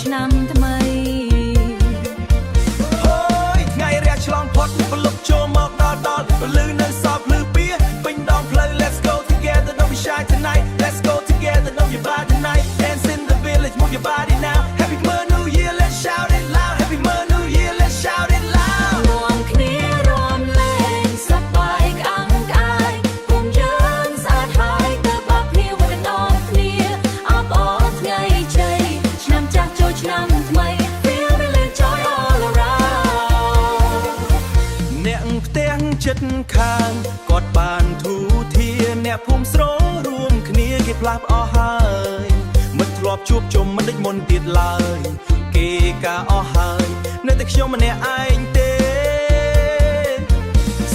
ឆ្នាំថ្មីហើយថ្ងៃរះឆ្លងផុតប្រលប់ចូលមកដល់ពលឺនៅសពលឺពីពេញដងផ្លូវ Let's go together don't be shy tonight Let's go together don't be bad tonight Dance in the village move your body now Happy New Year let's shout it loud Happy New Year let's shout it loud រួមគ្នារួមលេងសប្បាយក្អាំក្អាយគុំយើងស្អាតហើយទៅបាក់គ្នាវិញដល់គ្នាអបអរថ្ងៃជ័យឆ្នាំចាស់ចូលឆ្នាំថ្មី Feel the joy all around អ្នកផ្ទះចិត្តខាងគាត់បានធូធាអ្នកភូមិស្រោរួមគ្នាគេផ្លាស់អស់ហើយមិនធ្លាប់ជួបជុំមិនដេចមុនទៀតឡើយគេការអស់ហើយនៅតែខ្ញុំម្នាក់ឯងទេ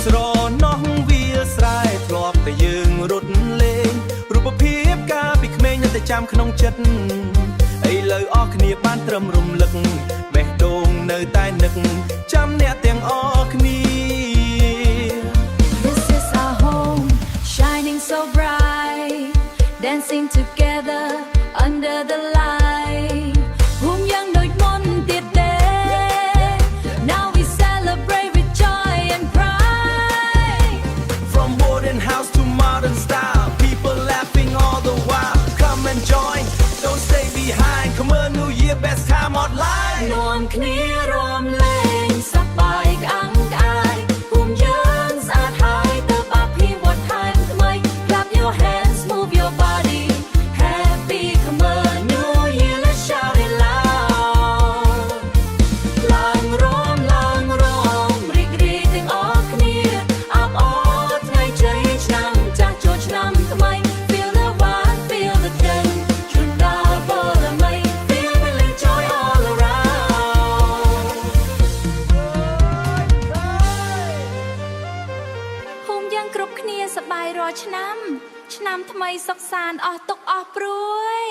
ស្រណោះវាស្រែធ្លាប់តែយើងរត់លេងរូបភាពកាលពីក្មេងនៅតែចាំក្នុងចិត្តឥឡូវអស់គ្នាបានត្រឹមរំលឹកបេះដូងនៅតែនឹកចាំអ្នកទាំងអស់គ្នា This is our home shining so bright dancing together under the light ភូមិយ៉ាងដូចមុនទៀតទេ Now we celebrate with joy and pride From wooden house to modern style people laughing all the while come and join don't stay behind come on New Year best time online រួមគ្នារួមលេងសប្បាយក្អាំក្អាយភូមិយើងស្អាតហើយទៅបាក់ភីវត្តថែមថ្មី Clap your hands move your body Happy come on New Year let's shout it loud ឡើងរំរីករាយទាំងអស់គ្នាអបអរថ្ងៃជ័យឆ្នាំចាស់ចូលឆ្នាំថ្មី Feel the vibe feel the thing ជូនដល់បរមី Feel the joy all around ភូមិយើងគ្រប់គ្នាសប្បាយរាល់ឆ្នាំឆ្នាំថ្មីសុខសាន្តអស់ទុក្ខអស់ព្រួយ